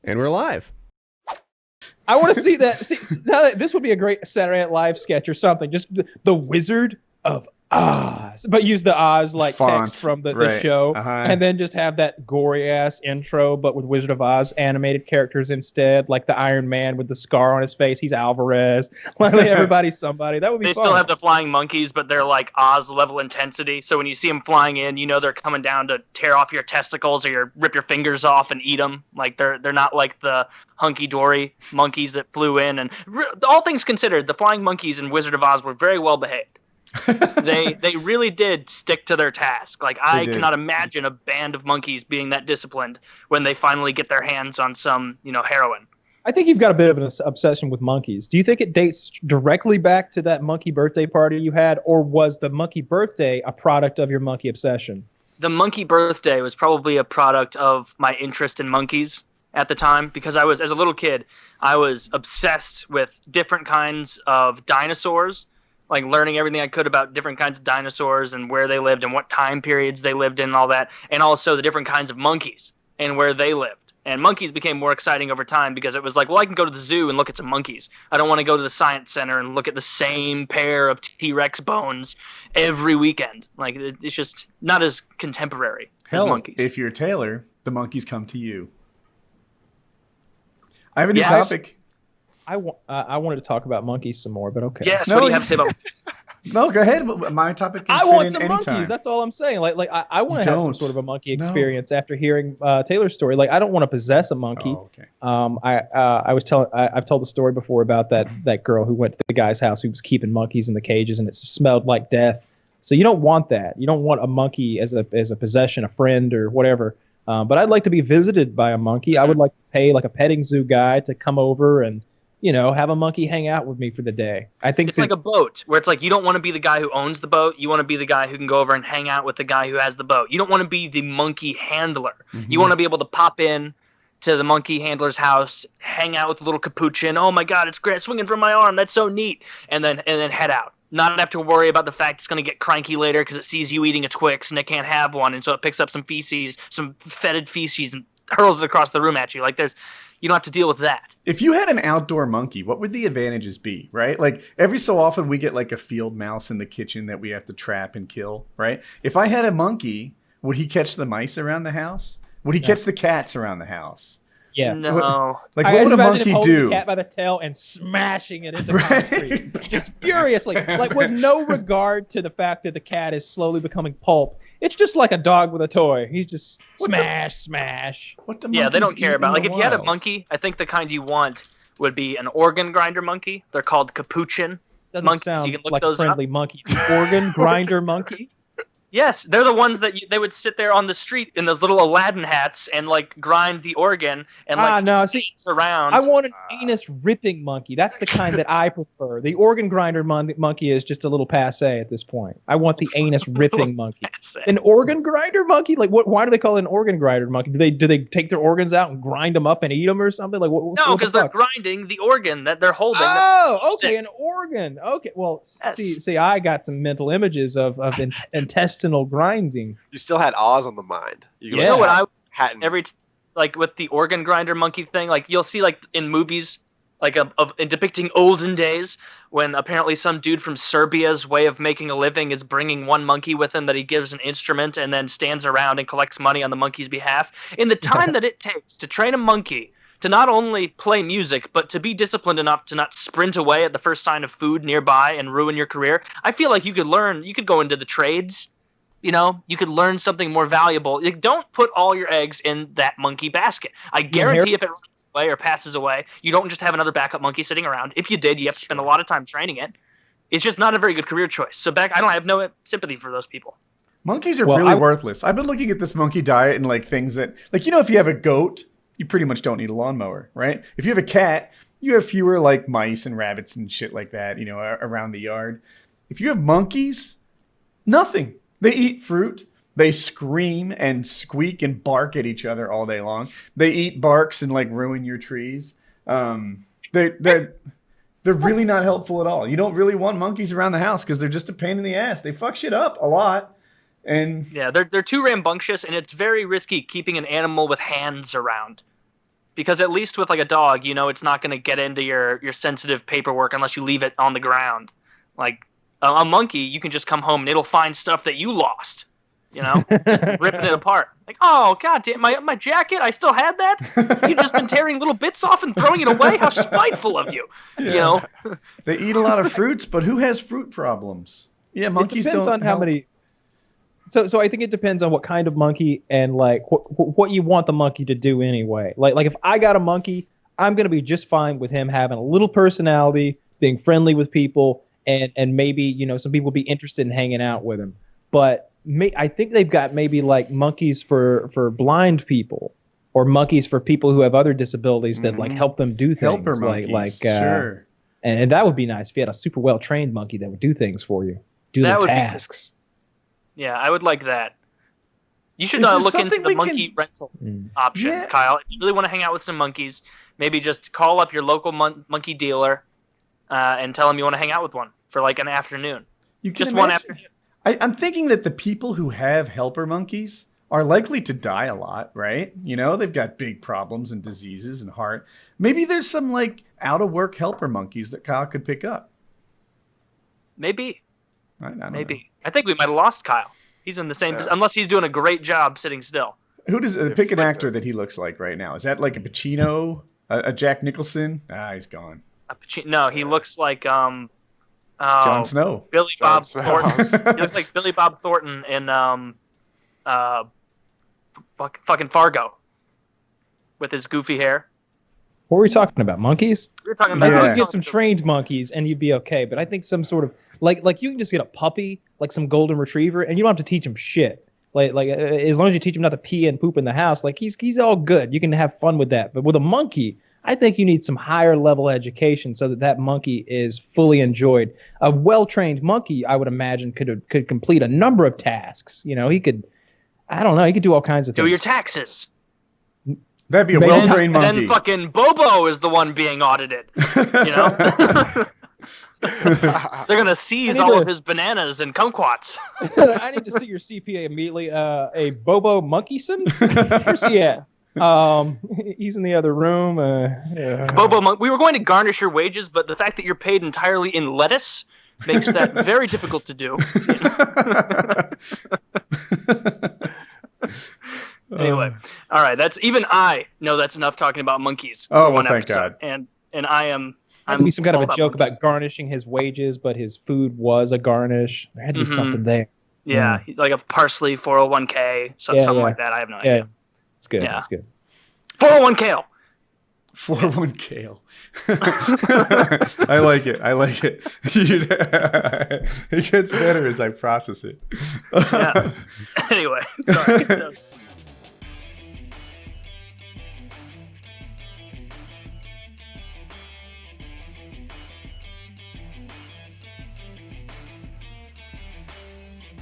And we're live. I want to see that. See, now that this would be a great Saturday Night Live sketch or something. Just the Wizard of Oz, but use the Oz like Font, text from the right. show, Uh-huh. and then just have that gory ass intro, but with Wizard of Oz animated characters instead, like the Iron Man with the scar on his face. He's Alvarez. Like everybody's somebody. That would be. They fun. still have the flying monkeys, but they're like Oz level intensity. So when you see them flying in, you know they're coming down to tear off your testicles or rip your fingers off and eat them. Like they're not like the hunky dory monkeys that flew in. And all things considered, the flying monkeys in Wizard of Oz were very well behaved. They really did stick to their task. Like I cannot imagine a band of monkeys being that disciplined when they finally get their hands on some, heroin. I think you've got a bit of an obsession with monkeys. Do you think it dates directly back to that monkey birthday party you had, or was the monkey birthday a product of your monkey obsession? The monkey birthday was probably a product of my interest in monkeys at the time, because as a little kid, I was obsessed with different kinds of dinosaurs, like learning everything I could about different kinds of dinosaurs and where they lived and what time periods they lived in and all that, and also the different kinds of monkeys and where they lived. And monkeys became more exciting over time because it was like, well, I can go to the zoo and look at some monkeys. I don't want to go to the science center and look at the same pair of T-Rex bones every weekend. Like, it's just not as contemporary as monkeys. If you're Taylor, the monkeys come to you. I have a new topic. I wanted to talk about monkeys some more, but okay. Yes, what do you have to say about monkeys? No, go ahead. My topic can I fit want in some anytime. monkeys. That's all I'm saying. I want to have some sort of a monkey experience after hearing Taylor's story. Like, I don't want to possess a monkey. Oh, okay. I've told the story before about that girl who went to the guy's house who was keeping monkeys in the cages, and it smelled like death. So you don't want that. You don't want a monkey as a possession, a friend or whatever. But I'd like to be visited by a monkey. I would like to pay like a petting zoo guy to come over and have a monkey hang out with me for the day. I think it's like a boat where it's like you don't want to be the guy who owns the boat. You want to be the guy who can go over and hang out with the guy who has the boat. You don't want to be the monkey handler. Mm-hmm. You want to be able to pop in to the monkey handler's house, hang out with the little Capuchin. Oh my God, it's great, swinging from my arm. That's so neat. And then head out. Not have to worry about the fact it's going to get cranky later because it sees you eating a Twix and it can't have one, and so it picks up some feces, some fetid feces, and hurls it across the room at you. Like you don't have to deal with that. If you had an outdoor monkey, what would the advantages be, right? Like every so often we get like a field mouse in the kitchen that we have to trap and kill, right? If I had a monkey, would he catch the mice around the house? Would he catch the cats around the house? Yeah. No. Like what would a monkey do? The cat by the tail and smashing it into concrete, just furiously, like with no regard to the fact that the cat is slowly becoming pulp. It's just like a dog with a toy. He's just smash. What the they don't care about. Like if you had a wild? monkey, I think the kind you want would be an organ grinder monkey. They're called Capuchin Doesn't monkeys. sound You can look like those a friendly up. monkey. Organ grinder monkey. Yes, they're the ones that they would sit there on the street in those little Aladdin hats and like grind the organ and around. I want an anus ripping monkey. That's the kind that I prefer. The organ grinder monkey is just a little passe at this point. I want the anus ripping monkey. An organ grinder monkey? Like what? Why do they call it an organ grinder monkey? Do they take their organs out and grind them up and eat them or something? Like what? No, because they're grinding the organ that they're holding. Oh, okay, an organ. Okay, well, yes. see, I got some mental images of intestinal grinding. You still had Oz on the mind. You know what I like with the organ grinder monkey thing? Like you'll see like in movies, like in depicting olden days when apparently some dude from Serbia's way of making a living is bringing one monkey with him that he gives an instrument and then stands around and collects money on the monkey's behalf. In the time that it takes to train a monkey to not only play music, but to be disciplined enough to not sprint away at the first sign of food nearby and ruin your career, I feel like you could go into the trades. You could learn something more valuable. Don't put all your eggs in that monkey basket. I guarantee if it runs away or passes away, you don't just have another backup monkey sitting around. If you did, you have to spend a lot of time training it. It's just not a very good career choice. So I have no sympathy for those people. Monkeys are really worthless. I've been looking at this monkey diet and like things that, like, if you have a goat, you pretty much don't need a lawnmower, right? If you have a cat, you have fewer like mice and rabbits and shit like that, around the yard. If you have monkeys, nothing. They eat fruit. They scream and squeak and bark at each other all day long. They eat barks and like ruin your trees. They're really not helpful at all. You don't really want monkeys around the house because they're just a pain in the ass. They fuck shit up a lot. And yeah, they're too rambunctious, and it's very risky keeping an animal with hands around because at least with like a dog, you know, it's not going to get into your sensitive paperwork unless you leave it on the ground. Like a monkey, you can just come home and it'll find stuff that you lost. You know, just ripping it apart. Like, oh god damn, my jacket, I still had that. You've just been tearing little bits off and throwing it away. How spiteful of you. Yeah. You know, they eat a lot of fruits, but who has fruit problems? Yeah, monkeys it depends don't on how many. So I think it depends on what kind of monkey and like what you want the monkey to do anyway. Like if I got a monkey, I'm gonna be just fine with him having a little personality, being friendly with people, and maybe, you know, some people be interested in hanging out with him. But I think they've got maybe like monkeys for blind people, or monkeys for people who have other disabilities that like help them do things. Helper monkeys, sure. And that would be nice if you had a super well trained monkey that would do things for you, do the tasks. Yeah, I would like that. You should look into the monkey rental option, Kyle. If you really want to hang out with some monkeys, maybe just call up your local monkey dealer and tell them you want to hang out with one for like an afternoon. One afternoon. I'm thinking that the people who have helper monkeys are likely to die a lot, right? You know, they've got big problems and diseases and heart. Maybe there's some like out of work helper monkeys that Kyle could pick up. Maybe. I don't know. I think we might have lost Kyle. He's in the same unless he's doing a great job sitting still. Who does pick an actor that he looks like right now? Is that like a Pacino, a Jack Nicholson? He's gone. No, he looks like Jon Snow. Billy Bob Thornton. He looks like Billy Bob Thornton in fucking Fargo with his goofy hair. What were we talking about? Monkeys? We were talking about I'd get some trained monkeys and you'd be okay. But I think some sort of like you can just get a puppy, like some golden retriever, and you don't have to teach him shit. Like as long as you teach him not to pee and poop in the house, like he's all good. You can have fun with that. But with a monkey, I think you need some higher level education so that monkey is fully enjoyed. A well-trained monkey, I would imagine, could complete a number of tasks. You know, he could do all kinds of things. Do your taxes. That'd be a well-trained monkey. And then fucking Bobo is the one being audited. You know? They're going to seize all of his bananas and kumquats. I need to see your CPA immediately. A Bobo Monkeyson? Where's he at? He's in the other room. Bobo, we were going to garnish your wages, but the fact that you're paid entirely in lettuce makes that very difficult to do. Anyway, all right. I know that's enough talking about monkeys. Oh, well, thank God. And I'm be some kind of a joke about garnishing his wages, but his food was a garnish. There had to be something there. Yeah, like a parsley 401k, something like that. I have no idea. Yeah. It's good. Yeah. It's good. 401 kale. 401 kale. I like it. It gets better as I process it. Yeah. Anyway, sorry.